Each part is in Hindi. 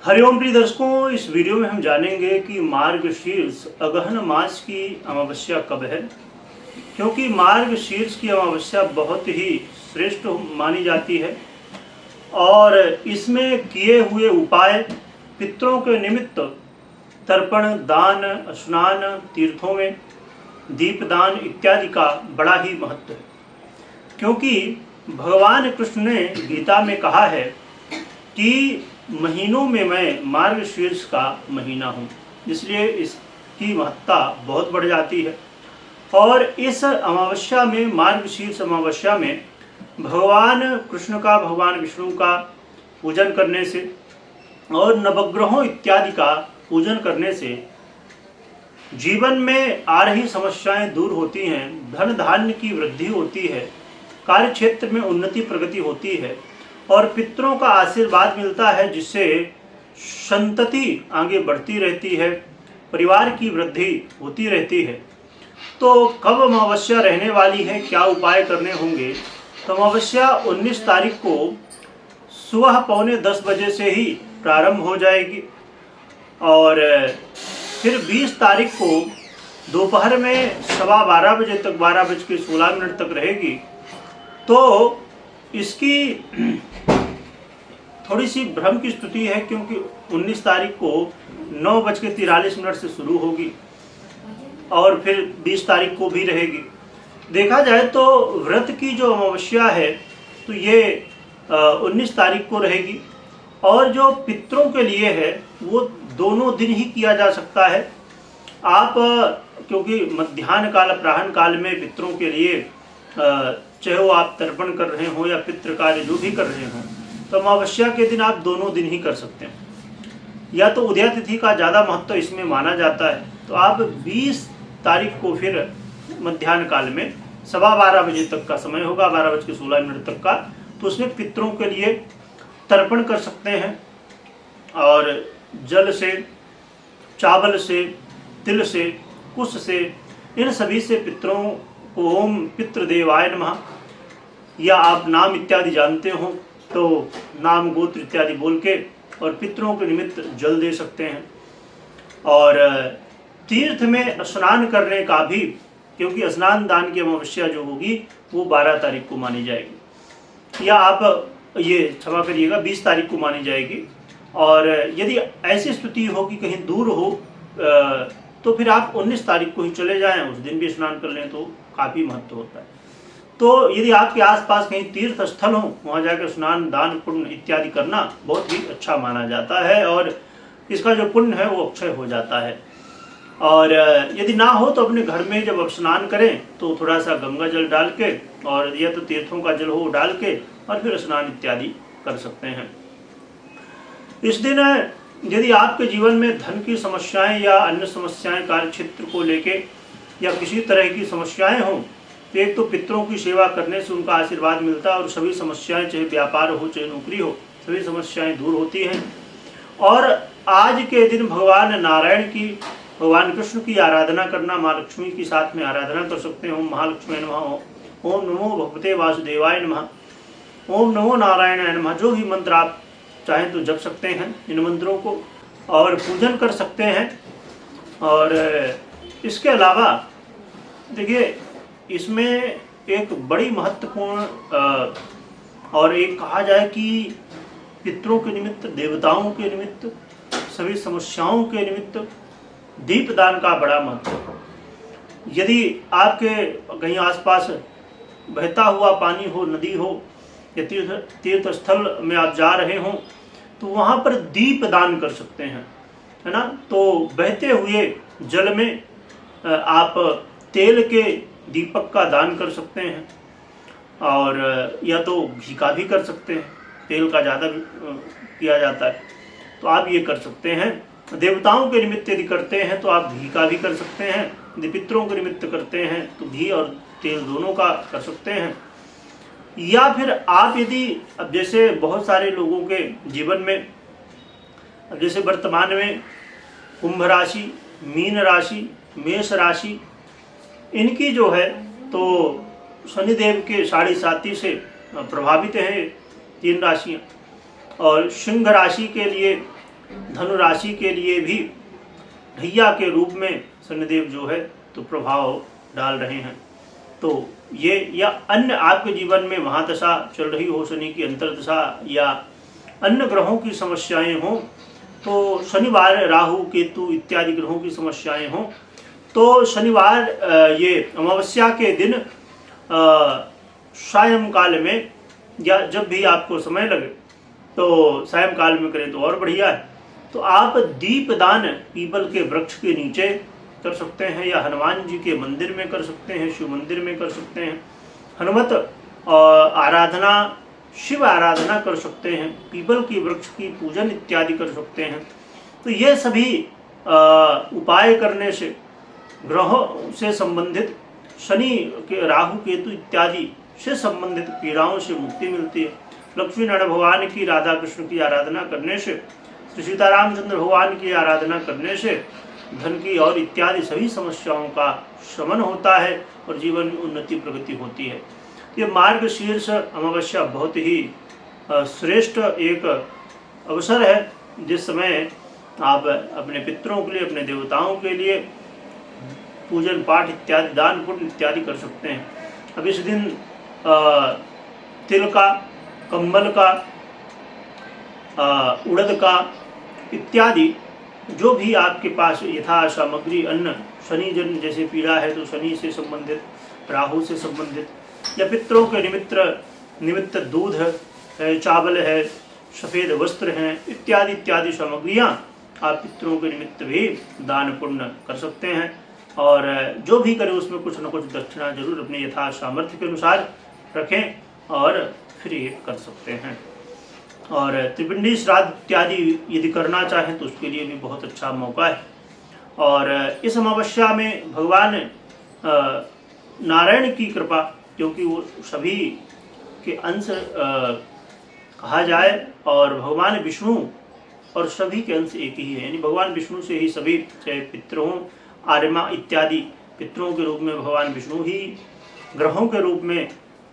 हरिओम प्रिय दर्शकों, इस वीडियो में हम जानेंगे कि मार्गशीर्ष अगहन मास की अमावस्या कब है। क्योंकि मार्गशीर्ष की अमावस्या बहुत ही श्रेष्ठ मानी जाती है और इसमें किए हुए उपाय पितरों के निमित्त तर्पण, दान, स्नान, तीर्थों में दीपदान इत्यादि का बड़ा ही महत्व है। क्योंकि भगवान कृष्ण ने गीता में कहा है कि महीनों में मैं मार्गशीर्ष का महीना हूँ, इसलिए इसकी महत्ता बहुत बढ़ जाती है। और इस अमावस्या में, मार्गशीर्ष अमावस्या में भगवान कृष्ण का, भगवान विष्णु का पूजन करने से और नवग्रहों इत्यादि का पूजन करने से जीवन में आ रही समस्याएं दूर होती हैं, धन धान्य की वृद्धि होती है, कार्य क्षेत्र में उन्नति प्रगति होती है और पितरों का आशीर्वाद मिलता है, जिससे संतति आगे बढ़ती रहती है, परिवार की वृद्धि होती रहती है। तो कब अमावस्या रहने वाली है, क्या उपाय करने होंगे? तो अमावस्या 19 तारीख को सुबह 9:45 बजे से ही प्रारंभ हो जाएगी और फिर 20 तारीख को दोपहर में 12:15 बजे तक, 12:16 तक रहेगी। तो इसकी थोड़ी सी भ्रम की स्थिति है, क्योंकि 19 तारीख को 9:43 से शुरू होगी और फिर 20 तारीख को भी रहेगी। देखा जाए तो व्रत की जो अमावस्या है तो ये 19 तारीख को रहेगी और जो पितरों के लिए है वो दोनों दिन ही किया जा सकता है। आप क्योंकि मध्याह्न काल, अपराह्न काल में पितरों के लिए चाहे वो आप तर्पण कर रहे हो या पितृ कार्य जो भी कर रहे हो, तो अमावस्या के दिन आप दोनों दिन ही कर सकते हैं। या तो उदया तिथि का ज़्यादा महत्व इसमें माना जाता है, तो आप 20 तारीख को फिर मध्याह्न काल में 12:15 बजे तक का समय होगा, 12:16 तक का, तो उसमें पितरों के लिए तर्पण कर सकते हैं और जल से, चावल से, तिल से, कुश से, इन सभी से पितरों को ओम पितृदेवाय नमः, या आप नाम इत्यादि जानते हो तो नाम गोत्र इत्यादि बोल के और पितरों के निमित्त जल दे सकते हैं। और तीर्थ में स्नान करने का भी, क्योंकि स्नान दान की अमावस्या जो होगी वो 12 तारीख को मानी जाएगी, या आप ये क्षमा करिएगा 20 तारीख को मानी जाएगी। और यदि ऐसी स्थिति हो कि कहीं दूर हो तो फिर आप 19 तारीख को ही चले जाएं, उस दिन भी स्नान कर लें तो काफ़ी महत्व होता है। तो यदि आपके आसपास कहीं तीर्थ स्थल हो, वहाँ जाकर स्नान दान पुण्य इत्यादि करना बहुत ही अच्छा माना जाता है और इसका जो पुण्य है वो अक्षय हो जाता है। और यदि ना हो तो अपने घर में जब आप स्नान करें तो थोड़ा सा गंगा जल डाल के, और या तो तीर्थों का जल हो डाल के, और फिर स्नान इत्यादि कर सकते हैं। इस दिन यदि आपके जीवन में धन की समस्याएं या अन्य समस्याएं, कार्य क्षेत्र को लेके या किसी तरह की समस्याएं हों, तो एक तो पितरों की सेवा करने से उनका आशीर्वाद मिलता है और सभी समस्याएं, चाहे व्यापार हो चाहे नौकरी हो, सभी समस्याएं दूर होती हैं। और आज के दिन भगवान नारायण की, भगवान कृष्ण की आराधना करना, माँ लक्ष्मी की साथ में आराधना कर सकते हैं। ओम महालक्ष्मी नमः, ओम नमो भगवते वासुदेवाय नमः, ओम नमो नारायणाय नमः, जो भी मंत्र आप चाहें तो जप सकते हैं इन मंत्रों को और पूजन कर सकते हैं। और इसके अलावा देखिए, इसमें एक बड़ी महत्वपूर्ण और एक कहा जाए कि पितरों के निमित्त, देवताओं के निमित्त, सभी समस्याओं के निमित्त दीपदान का बड़ा महत्व है। यदि आपके कहीं आसपास बहता हुआ पानी हो, नदी हो या तीर्थ स्थल में आप जा रहे हो, तो वहाँ पर दीप दान कर सकते हैं, है ना। तो बहते हुए जल में आप तेल के दीपक का दान कर सकते हैं, और या तो घी का भी कर सकते हैं, तेल का ज़्यादा किया जाता है, तो आप ये कर सकते हैं। देवताओं के निमित्त यदि करते हैं तो आप घी का भी कर सकते हैं, यदि पितरों के निमित्त करते हैं तो घी और तेल दोनों का कर सकते हैं। या फिर आप यदि, अब जैसे बहुत सारे लोगों के जीवन में, अब जैसे वर्तमान में कुंभ राशि, मीन राशि, मेष राशि, इनकी जो है तो शनिदेव के 7.5 से प्रभावित है 3 राशियाँ। और सिंह राशि के लिए धनु राशि के लिए भी ढैया के रूप में शनिदेव जो है तो प्रभाव डाल रहे हैं। तो ये या अन्य आपके जीवन में महादशा चल रही हो, शनि की अंतर्दशा या अन्य ग्रहों की समस्याएं हों, तो शनिवार राहु केतु इत्यादि ग्रहों की समस्याएं हों, तो शनिवार ये अमावस्या के दिन सायंकाल में या जब भी आपको समय लगे तो सायंकाल में करें तो और बढ़िया है। तो आप दीपदान पीपल के वृक्ष के नीचे कर सकते हैं या हनुमान जी के मंदिर में कर सकते हैं, शिव मंदिर में कर सकते हैं, हनुमत आराधना, शिव आराधना कर सकते हैं, पीपल की वृक्ष की पूजन इत्यादि कर सकते हैं। तो ये सभी उपाय करने से ग्रहों से संबंधित शनि के राहु केतु इत्यादि से संबंधित पीड़ाओं से मुक्ति मिलती है। लक्ष्मी नारायण भगवान की, राधा कृष्ण की आराधना करने से, श्री सीतारामचंद्र भगवान की आराधना करने से धन की और इत्यादि सभी समस्याओं का शमन होता है और जीवन में उन्नति प्रगति होती है। ये मार्गशीर्ष अमावस्या बहुत ही श्रेष्ठ एक अवसर है, जिस समय आप अपने पितरों के लिए, अपने देवताओं के लिए पूजन पाठ इत्यादि, दान पुण्य इत्यादि कर सकते हैं। अब इस दिन तिल का, कंबल का, उड़द का इत्यादि जो भी आपके पास यथा सामग्री, अन्न, शनि जन जैसे पीड़ा है तो शनि से संबंधित, राहु से संबंधित, या पितरों के निमित्त दूध है, चावल है, सफ़ेद वस्त्र हैं, इत्यादि इत्यादि सामग्रियाँ आप पितरों के निमित्त भी दान पुण्य कर सकते हैं। और जो भी करें उसमें कुछ न कुछ दक्षिणा जरूर अपने यथा सामर्थ्य के अनुसार रखें और फिर ये कर सकते हैं। और त्रिपिंडी श्राद्ध इत्यादि यदि करना चाहें तो उसके लिए भी बहुत अच्छा मौका है। और इस अमावस्या में भगवान नारायण की कृपा, क्योंकि वो सभी के अंश कहा जाए और भगवान विष्णु और सभी के अंश एक ही है, यानी भगवान विष्णु से ही सभी, चाहे पितरों, आर्यमा इत्यादि पितरों के रूप में भगवान विष्णु ही, ग्रहों के रूप में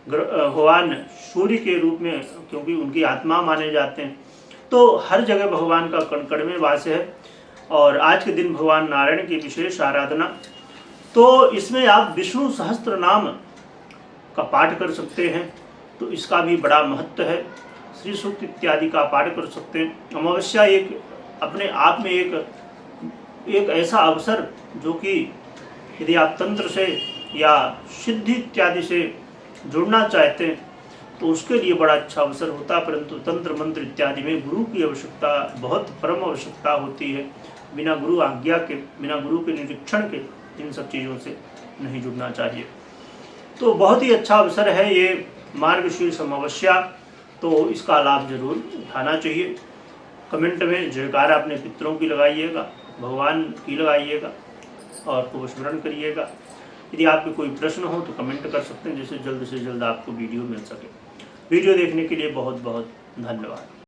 भगवान सूर्य के रूप में, क्योंकि उनकी आत्मा माने जाते हैं, तो हर जगह भगवान का कण कण में वास है। और आज के दिन भगवान नारायण की विशेष आराधना, तो इसमें आप विष्णु सहस्त्र नाम का पाठ कर सकते हैं, तो इसका भी बड़ा महत्व है। श्री सूक्त इत्यादि का पाठ कर सकते हैं। अमावस्या एक अपने आप में एक ऐसा अवसर जो कि यदि आप तंत्र से या सिद्धि इत्यादि से जुड़ना चाहते हैं तो उसके लिए बड़ा अच्छा अवसर होता है, परंतु तंत्र मंत्र इत्यादि में गुरु की आवश्यकता, बहुत परम आवश्यकता होती है। बिना गुरु आज्ञा के, बिना गुरु के निरीक्षण के इन सब चीज़ों से नहीं जुड़ना चाहिए। तो बहुत ही अच्छा अवसर है ये मार्गशीर्ष अमावस्या, तो इसका लाभ जरूर उठाना चाहिए। कमेंट में जयकारा अपने पितरों की लगाइएगा, भगवान की लगाइएगा और को स्मरण करिएगा। यदि आपके कोई प्रश्न हो तो कमेंट कर सकते हैं, जिससे जल्द से जल्द आपको वीडियो मिल सके। वीडियो देखने के लिए बहुत बहुत धन्यवाद।